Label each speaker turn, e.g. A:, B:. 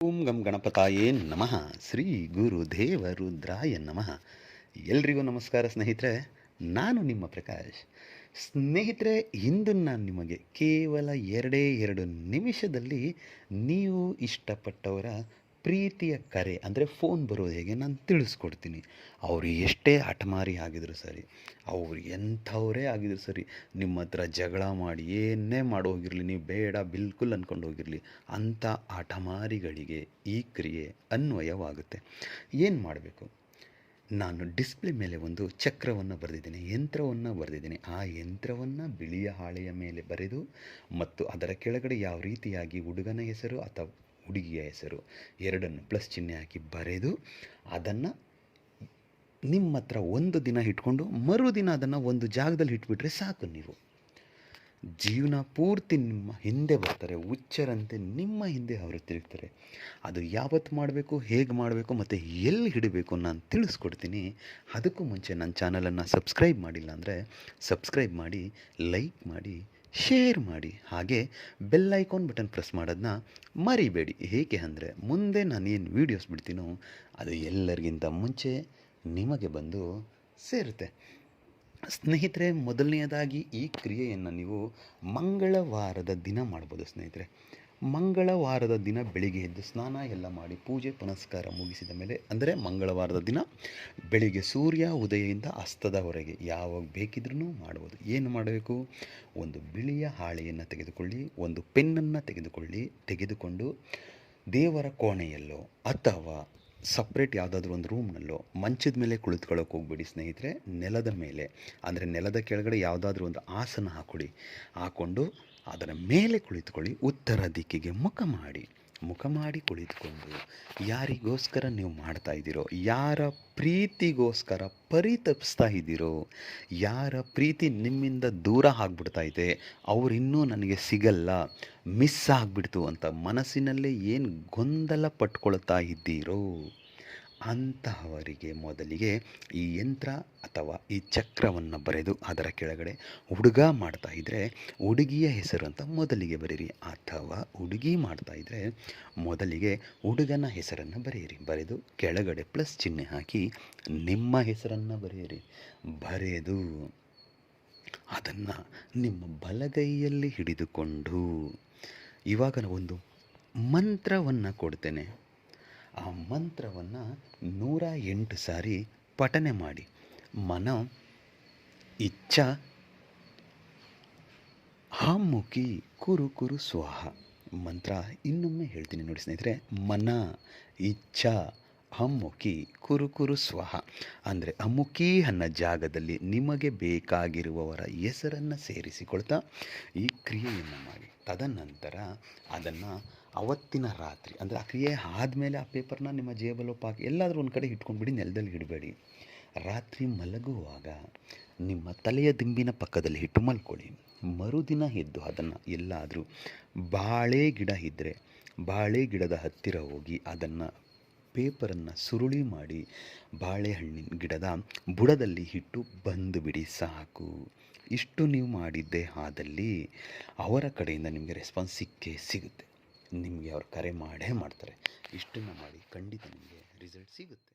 A: ಓಂ ಗಂ ಗಣಪತಾಯೇ ನಮಃ. ಶ್ರೀ ಗುರುದೇವ ರುದ್ರಾಯ ನಮಃ. ಎಲ್ರಿಗೂ ನಮಸ್ಕಾರ ಸ್ನೇಹಿತರೆ. ನಾನು ನಿಮ್ಮ ಪ್ರಕಾಶ್. ಸ್ನೇಹಿತರೆ, ಇಂದು ನಾನು ನಿಮಗೆ ಕೇವಲ ಎರಡು ನಿಮಿಷದಲ್ಲಿ ನೀವು ಇಷ್ಟಪಟ್ಟವರ ಪ್ರೀತಿಯ ಕರೆ ಅಂದರೆ ಫೋನ್ ಬರೋದು ಹೇಗೆ ನಾನು ತಿಳಿಸ್ಕೊಡ್ತೀನಿ. ಅವರು ಎಷ್ಟೇ ಹಠಮಾರಿ ಆಗಿದ್ರು ಸರಿ, ಅವ್ರು ಎಂಥವರೇ ಆಗಿದ್ರು ಸರಿ, ನಿಮ್ಮ ಹತ್ರ ಜಗಳ ಮಾಡಿ ಏನೇ ಮಾಡೋಗಿರಲಿ, ನೀವು ಬೇಡ ಬಿಲ್ಕುಲ್ ಅಂದ್ಕೊಂಡು ಹೋಗಿರಲಿ, ಅಂಥ ಹಠಮಾರಿಗಳಿಗೆ ಈ ಕ್ರಿಯೆ ಅನ್ವಯವಾಗುತ್ತೆ. ಏನು ಮಾಡಬೇಕು? ನಾನು ಡಿಸ್ಪ್ಲೇ ಮೇಲೆ ಒಂದು ಚಕ್ರವನ್ನು ಬರೆದಿದ್ದೀನಿ, ಯಂತ್ರವನ್ನು ಬರೆದಿದ್ದೀನಿ. ಆ ಯಂತ್ರವನ್ನು ಬಿಳಿಯ ಹಾಳೆಯ ಮೇಲೆ ಬರೆದು ಮತ್ತು ಅದರ ಕೆಳಗಡೆ ಯಾವ ರೀತಿಯಾಗಿ ಹುಡುಗನ ಹೆಸರು ಅಥವಾ ಹುಡುಗಿಯ ಹೆಸರು ಎರಡನ್ನು ಪ್ಲಸ್ ಚಿಹ್ನೆ ಹಾಕಿ ಬರೆದು ಅದನ್ನು ನಿಮ್ಮ ಹತ್ರ ಒಂದು ದಿನ ಇಟ್ಕೊಂಡು ಮರುದಿನ ಅದನ್ನು ಒಂದು ಜಾಗದಲ್ಲಿ ಇಟ್ಬಿಟ್ರೆ ಸಾಕು. ನೀವು ಜೀವನ ಪೂರ್ತಿ ನಿಮ್ಮ ಹಿಂದೆ ಬರ್ತಾರೆ, ಹುಚ್ಚರಂತೆ ನಿಮ್ಮ ಹಿಂದೆ ಅವರು ತಿರುಗ್ತಾರೆ. ಅದು ಯಾವತ್ತು ಮಾಡಬೇಕು, ಹೇಗೆ ಮಾಡಬೇಕು ಮತ್ತು ಎಲ್ಲಿ ಹಿಡಬೇಕು ನಾನು ತಿಳಿಸ್ಕೊಡ್ತೀನಿ. ಅದಕ್ಕೂ ಮುಂಚೆ ನನ್ನ ಚಾನಲನ್ನು ಸಬ್ಸ್ಕ್ರೈಬ್ ಮಾಡಿಲ್ಲ ಅಂದರೆ ಸಬ್ಸ್ಕ್ರೈಬ್ ಮಾಡಿ, ಲೈಕ್ ಮಾಡಿ, ಶೇರ್ ಮಾಡಿ, ಹಾಗೆ ಬೆಲ್ ಐಕಾನ್ ಬಟನ್ ಪ್ರೆಸ್ ಮಾಡೋದನ್ನ ಮರಿಬೇಡಿ. ಹೇಗೆ ಅಂದರೆ ಮುಂದೆ ನಾನೇನು ವೀಡಿಯೋಸ್ ಬಿಡ್ತೀನೋ ಅದು ಎಲ್ಲರಿಗಿಂತ ಮುಂಚೆ ನಿಮಗೆ ಬಂದು ಸೇರುತ್ತೆ. ಸ್ನೇಹಿತರೆ, ಮೊದಲನೆಯದಾಗಿ ಈ ಕ್ರಿಯೆಯನ್ನು ನೀವು ಮಂಗಳವಾರದ ದಿನ ಮಾಡ್ಬೋದು. ಸ್ನೇಹಿತರೆ, ಮಂಗಳವಾರದ ದಿನ ಬೆಳಿಗ್ಗೆ ಎದ್ದು ಸ್ನಾನ ಎಲ್ಲ ಮಾಡಿ ಪೂಜೆ ಪುನಸ್ಕಾರ ಮುಗಿಸಿದ ಮೇಲೆ, ಅಂದರೆ ಮಂಗಳವಾರದ ದಿನ ಬೆಳಿಗ್ಗೆ ಸೂರ್ಯ ಉದಯದಿಂದ ಅಸ್ತದವರೆಗೆ ಯಾವಾಗ ಬೇಕಿದ್ರೂ ಮಾಡ್ಬೋದು. ಏನು ಮಾಡಬೇಕು? ಒಂದು ಬಿಳಿಯ ಹಾಳೆಯನ್ನು ತೆಗೆದುಕೊಳ್ಳಿ, ಒಂದು ಪೆನ್ನನ್ನು ತೆಗೆದುಕೊಂಡು ದೇವರ ಕೋಣೆಯಲ್ಲೋ ಅಥವಾ ಸಪ್ರೇಟ್ ಯಾವುದಾದ್ರೂ ಒಂದು ರೂಮ್ನಲ್ಲೋ ಮಂಚದ ಮೇಲೆ ಕುಳಿತುಕೊಳ್ಳೋಕೆ ಹೋಗ್ಬೇಡಿ ಸ್ನೇಹಿತರೆ. ನೆಲದ ಮೇಲೆ, ಅಂದರೆ ನೆಲದ ಕೆಳಗಡೆ ಯಾವುದಾದ್ರೂ ಒಂದು ಆಸನ ಹಾಕ್ಕೊಂಡು ಅದರ ಮೇಲೆ ಕುಳಿತುಕೊಳ್ಳಿ. ಉತ್ತರ ದಿಕ್ಕಿಗೆ ಮುಖ ಮಾಡಿ ಕುಳಿತುಕೊಂಡು ಯಾರಿಗೋಸ್ಕರ ನೀವು ಮಾಡ್ತಾ ಇದ್ದೀರೋ, ಯಾರ ಪ್ರೀತಿಗೋಸ್ಕರ ಪರಿತಪಿಸ್ತಾ ಇದ್ದೀರೋ, ಯಾರ ಪ್ರೀತಿ ನಿಮ್ಮಿಂದ ದೂರ ಆಗಿಬಿಡ್ತಾ ಇದೆ, ಅವರಿನ್ನೂ ನನಗೆ ಸಿಗಲ್ಲ, ಮಿಸ್ ಆಗಿಬಿಡ್ತು ಅಂತ ಮನಸ್ಸಿನಲ್ಲೇ ಏನು ಗೊಂದಲ ಪಟ್ಕೊಳ್ತಾ ಇದ್ದೀರೋ ಅಂತಹವರಿಗೆ ಮೊದಲಿಗೆ ಈ ಯಂತ್ರ ಅಥವಾ ಈ ಚಕ್ರವನ್ನು ಬರೆದು ಅದರ ಕೆಳಗಡೆ ಹುಡುಗ ಮಾಡ್ತಾ ಇದ್ದರೆ ಹುಡುಗಿಯ ಹೆಸರು ಅಂತ ಮೊದಲಿಗೆ ಬರೀರಿ, ಅಥವಾ ಹುಡುಗಿ ಮಾಡ್ತಾ ಇದ್ದರೆ ಮೊದಲಿಗೆ ಹುಡುಗನ ಹೆಸರನ್ನು ಬರೆದು ಕೆಳಗಡೆ ಪ್ಲಸ್ ಚಿಹ್ನೆ ಹಾಕಿ ನಿಮ್ಮ ಹೆಸರನ್ನು ಬರೆದು ಅದನ್ನು ನಿಮ್ಮ ಬಲಗೈಯಲ್ಲಿ ಹಿಡಿದುಕೊಂಡು ಇವಾಗ ಒಂದು ಮಂತ್ರವನ್ನು ಕೊಡ್ತೇನೆ. ಆ ಮಂತ್ರವನ್ನು 108 ಸಾರಿ ಪಠನೆ ಮಾಡಿ. ಮನ ಇಚ್ಛಾ ಹಮ್ಮುಖಿ ಕುರು ಸ್ವಾಹ. ಮಂತ್ರ ಇನ್ನೊಮ್ಮೆ ಹೇಳ್ತೀನಿ ನೋಡಿ ಸ್ನೇಹಿತರೆ. ಮನ ಇಚ್ಛಾ ಹಮ್ಮುಖಿ ಕುರು ಸ್ವಾಹ ಅಂದರೆ ಅಮ್ಮುಖಿ ಅನ್ನೋ ಜಾಗದಲ್ಲಿ ನಿಮಗೆ ಬೇಕಾಗಿರುವವರ ಹೆಸರನ್ನು ಸೇರಿಸಿಕೊಳ್ತಾ ಈ ಕ್ರಿಯೆಯನ್ನು ಮಾಡಿ. ತದನಂತರ ಅದನ್ನು ಅವತ್ತಿನ ರಾತ್ರಿ, ಅಂದರೆ ಆ ಕ್ರಿಯೆ ಆದಮೇಲೆ ಆ ಪೇಪರ್ನ ನಿಮ್ಮ ಜೇಬಲ್ಲೋ ಎಲ್ಲಾದರೂ ಒಂದು ಕಡೆ ಇಟ್ಕೊಂಡ್ಬಿಡಿ, ನೆಲದಲ್ಲಿ ಇಡಬೇಡಿ. ರಾತ್ರಿ ಮಲಗುವಾಗ ನಿಮ್ಮ ತಲೆಯ ದಿಂಬಿನ ಪಕ್ಕದಲ್ಲಿ ಇಟ್ಟು ಮಲ್ಕೊಳ್ಳಿ. ಮರುದಿನ ಎದ್ದು ಅದನ್ನು ಎಲ್ಲಾದರೂ ಬಾಳೆ ಗಿಡ ಇದ್ದರೆ ಬಾಳೆ ಗಿಡದ ಹತ್ತಿರ ಹೋಗಿ ಅದನ್ನು ಪೇಪರನ್ನು ಸುರುಳಿ ಮಾಡಿ ಬಾಳೆಹಣ್ಣಿನ ಗಿಡದ ಬುಡದಲ್ಲಿ ಇಟ್ಟು ಬಂದು ಬಿಡಿ, ಸಾಕು. ಇಷ್ಟು ನೀವು ಮಾಡಿದ್ದೇ ಆದಲ್ಲಿ ಅವರ ಕಡೆಯಿಂದ ನಿಮಗೆ ರೆಸ್ಪಾನ್ಸ್ ಸಿಗುತ್ತೆ. ನಿಮಗೆ ಅವ್ರು ಕರೆ ಮಾಡೇ ಮಾಡ್ತಾರೆ. ಇಷ್ಟನ್ನು ಮಾಡಿ, ಖಂಡಿತ ನಿಮಗೆ ರಿಸಲ್ಟ್ ಸಿಗುತ್ತೆ.